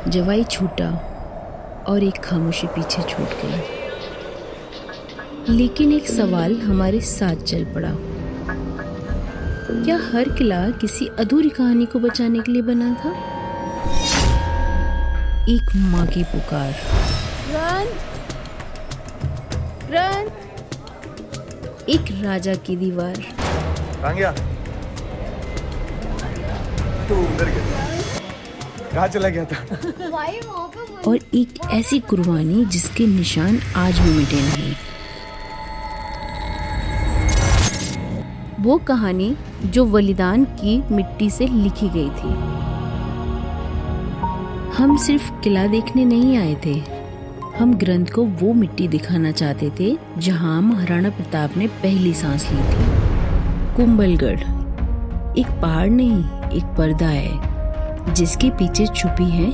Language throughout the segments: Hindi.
जवाई छूटा और एक खामोशी पीछे छूट गई। लेकिन एक सवाल हमारे साथ चल पड़ा। क्या हर किला किसी अधूरी कहानी को बचाने के लिए बना था? एक माँ की पुकार, रन, रन। एक राजा की दीवार, कहाँ गया? तू उधर गया, कहाँ चला गया था? और एक ऐसी कुर्बानी जिसके निशान आज भी मिटे नहीं। वो कहानी जो बलिदान की मिट्टी से लिखी गई थी। हम सिर्फ किला देखने नहीं आए थे, हम ग्रंथ को वो मिट्टी दिखाना चाहते थे जहां महाराणा प्रताप ने पहली सांस ली थी। कुंभलगढ़ एक पहाड़ नहीं, एक पर्दा है जिसके पीछे छुपी है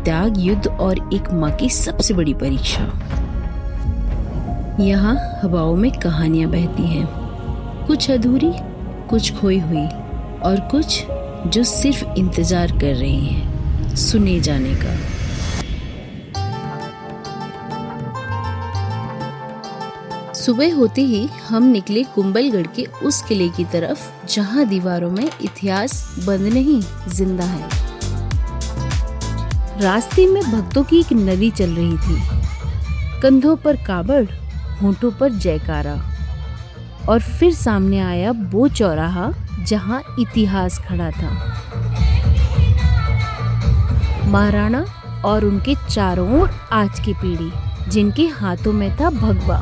त्याग, युद्ध और एक माँ की सबसे बड़ी परीक्षा। यहाँ हवाओं में कहानियां बहती हैं, कुछ अधूरी, कुछ खोई हुई और कुछ जो सिर्फ इंतजार कर रही हैं सुने जाने का। सुबह होते ही हम निकले कुंभलगढ़ के उस किले की तरफ जहां दीवारों में इतिहास बंद नहीं, जिंदा है। रास्ते में भक्तों की एक नदी चल रही थी, कंधों पर कावड़, होंठों पर जयकारा। और फिर सामने आया वो चौराहा जहां इतिहास खड़ा था। महाराणा और उनके चारों ओर आज की पीढ़ी, जिनके हाथों में था भगवा।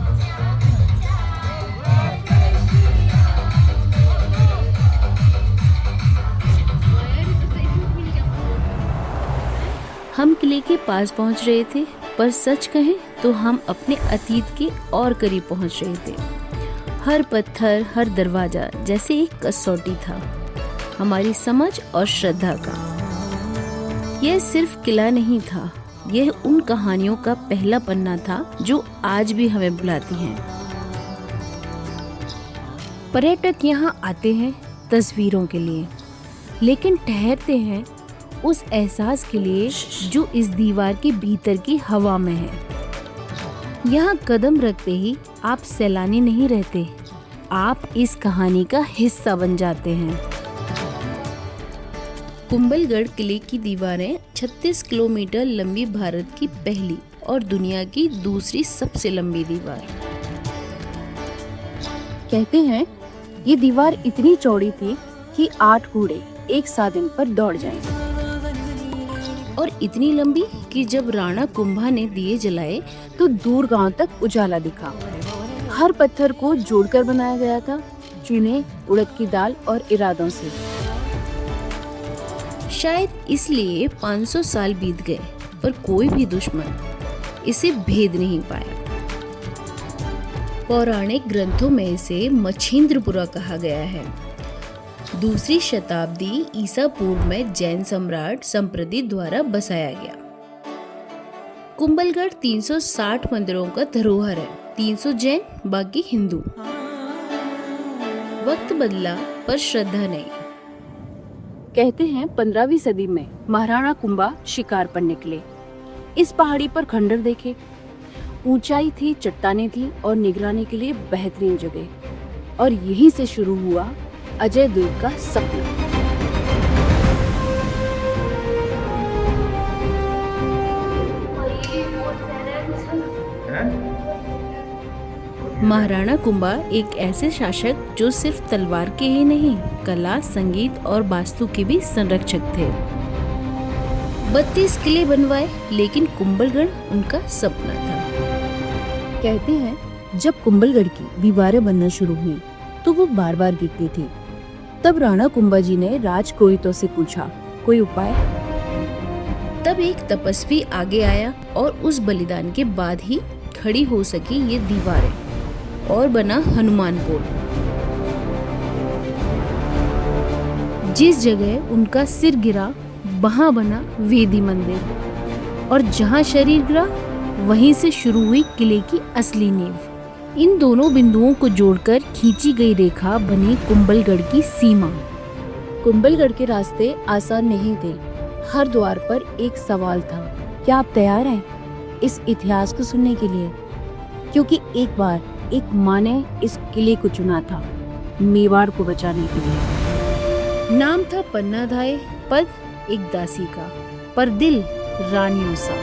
हम किले के पास पहुंच रहे थे, पर सच कहें तो हम अपने अतीत के और करीब पहुंच रहे थे। हर पत्थर, हर दरवाजा जैसे एक कसौटी था हमारी समझ और श्रद्धा का। यह सिर्फ किला नहीं था, यह उन कहानियों का पहला पन्ना था जो आज भी हमें बुलाती हैं। पर्यटक यहाँ आते हैं तस्वीरों के लिए, लेकिन ठहरते हैं उस एहसास के लिए जो इस दीवार के भीतर की हवा में है। यहाँ कदम रखते ही आप सैलानी नहीं रहते, आप इस कहानी का हिस्सा बन जाते हैं। कुंभलगढ़ किले की दीवारें 36 किलोमीटर लंबी, भारत की पहली और दुनिया की दूसरी सबसे लंबी दीवार। कहते हैं ये दीवार इतनी चौड़ी थी कि 8 घोड़े एक साथ इन पर दौड़ जाएंगे। और इतनी लंबी कि जब राणा कुंभा ने दिए जलाए तो दूर गांव तक उजाला दिखा। हर पत्थर को जोड़कर बनाया गया था, चूने, उड़द की दाल और इरादों से। शायद इसलिए 500 साल बीत गए, पर कोई भी दुश्मन इसे भेद नहीं पाया। पौराणिक ग्रंथों में इसे मच्छिंद्रपुरा कहा गया है। दूसरी शताब्दी ईसा पूर्व में जैन सम्राट संप्रदि द्वारा बसाया गया। कुंभलगढ़ 360 मंदिरों का धरोहर है, 300 जैन, बाकी हिंदू। वक्त बदला पर श्रद्धा नहीं। कहते हैं 15वीं सदी में महाराणा कुंभा शिकार पर निकले। इस पहाड़ी पर खंडर देखे, ऊंचाई थी, चट्टानें थी और निगरानी के लिए बेहतरीन जगह। और यहीं से शुरू हुआ अजय देव का सपना। महाराणा कुंभा एक ऐसे शासक जो सिर्फ तलवार के ही नहीं, कला, संगीत और वास्तु के भी संरक्षक थे। 32 किले बनवाए, लेकिन कुंभलगढ़ उनका सपना था। कहते हैं जब कुंभलगढ़ की दीवारें बनना शुरू हुई तो वो बार बार गिरती थी। तब राणा कुंभा जी ने राजपुरोहितों से पूछा, कोई उपाय? तब एक तपस्वी आगे आया और उस बलिदान के बाद ही खड़ी हो सकी ये दीवारें, और बना हनुमान पोल। जिस जगह उनका सिर गिरा वहां बना वेदी मंदिर, और जहां शरीर गिरा वहीं से शुरू हुई किले की असली नींव। इन दोनों बिंदुओं को जोड़कर खींची गई रेखा बनी कुंभलगढ़ की सीमा। कुंभलगढ़ के रास्ते आसान नहीं थे, हर द्वार पर एक सवाल था, क्या आप तैयार हैं इस इतिहास को सुनने के लिए? क्योंकि एक बार एक माँ ने इस किले को चुना था मेवाड़ को बचाने के लिए। नाम था पन्नाधाय, पद एक दासी का, पर दिल रानियों सा।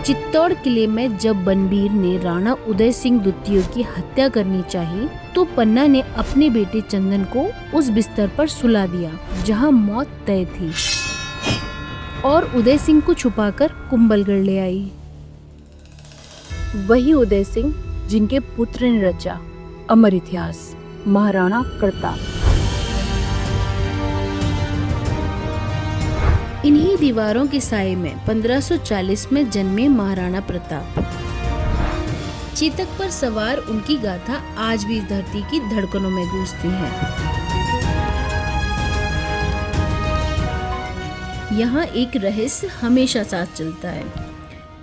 चित्तौड़ किले में जब बनबीर ने राणा उदय सिंह द्वितीय की हत्या करनी चाही, तो पन्ना ने अपने बेटे चंदन को उस बिस्तर पर सुला दिया जहां मौत तय थी, और उदय सिंह को छुपाकर कुंभलगढ़ ले आई। वही उदय सिंह जिनके पुत्र ने रचा अमर इतिहास महाराणा प्रताप। इन्हीं दीवारों के साए में 1540 में जन्मे महाराणा प्रताप। चेतक पर सवार उनकी गाथा आज भी धरती की धड़कनों में गूंजती है। यहाँ एक रहस्य हमेशा साथ चलता है,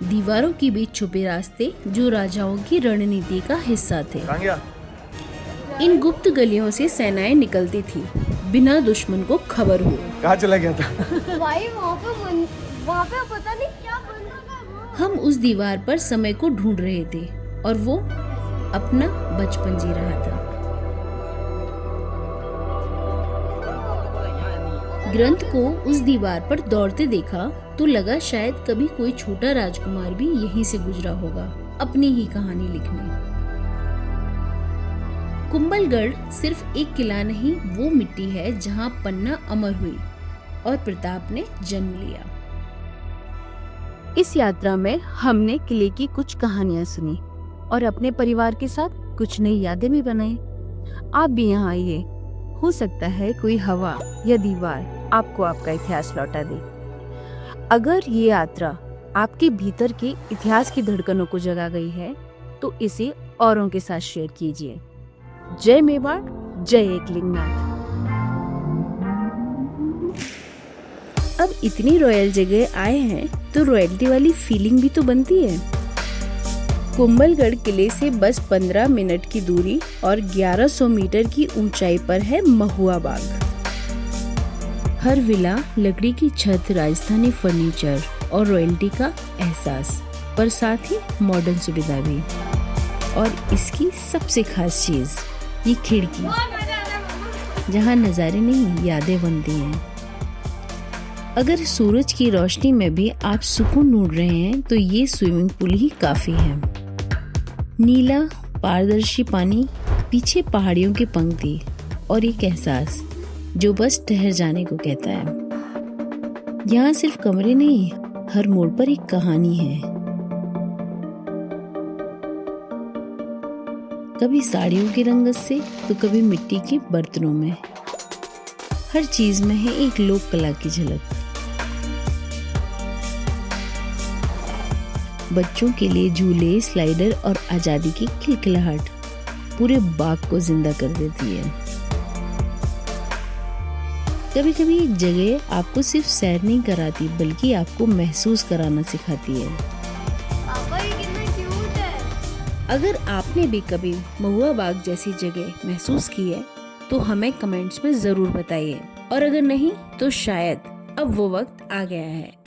दीवारों के बीच छुपे रास्ते जो राजाओं की रणनीति का हिस्सा थे। कहाँ गया? इन गुप्त गलियों से सेनाएं निकलती थी बिना दुश्मन को खबर हुए। कहाँ चला गया था? भाई वहाँ पे पता नहीं क्या बन रहा है। हम उस दीवार पर समय को ढूंढ रहे थे और वो अपना बचपन जी रहा था। ग्रंथ को उस दीवार पर दौड़ते देखा तो लगा शायद कभी कोई छोटा राजकुमार भी यहीं से गुजरा होगा अपनी ही कहानी लिखने। कुंभलगढ़ सिर्फ एक किला नहीं, वो मिट्टी है जहां पन्ना अमर हुई और प्रताप ने जन्म लिया। इस यात्रा में हमने किले की कुछ कहानियां सुनी और अपने परिवार के साथ कुछ नई यादें भी बनाई। आप भी यहाँ आइए, हो सकता है कोई हवा या दीवार आपको आपका इतिहास लौटा दे। अगर ये यात्रा आपके भीतर के इतिहास की धड़कनों को जगा गई है तो इसे औरों के साथ शेयर कीजिए। जय मेवाड़, जय एकलिंगनाथ। अब इतनी रॉयल जगह आए हैं तो रॉयल्टी वाली फीलिंग भी तो बनती है। कुंभलगढ़ किले से बस 15 मिनट की दूरी और 1100 मीटर की ऊंचाई पर है महुआ बाग। हर विला, लकड़ी की छत, राजस्थानी फर्नीचर और रॉयल्टी का एहसास, पर साथ ही मॉडर्न सुविधा भी। और इसकी सबसे खास चीज ये खिड़की, जहाँ नज़ारे नहीं यादें बनती हैं। अगर सूरज की रोशनी में भी आप सुकून ढूंढ रहे हैं तो ये स्विमिंग पूल ही काफी है। नीला पारदर्शी पानी, पीछे पहाड़ियों की पंक्ति और एक एहसास जो बस ठहर जाने को कहता है। यहाँ सिर्फ कमरे नहीं, हर मोड़ पर एक कहानी है। कभी साड़ियों की रंगत से तो कभी मिट्टी के बर्तनों में। हर चीज में है एक लोक कला की झलक। बच्चों के लिए झूले, स्लाइडर और आजादी की खिलखिलाहट पूरे बाग को जिंदा कर देती है। कभी कभी एक जगह आपको सिर्फ सैर नहीं कराती बल्कि आपको महसूस कराना सिखाती है। पापा ये कितना क्यूट है। अगर आपने भी कभी महुआ बाग जैसी जगह महसूस की है तो हमें कमेंट्स में जरूर बताइए, और अगर नहीं तो शायद अब वो वक्त आ गया है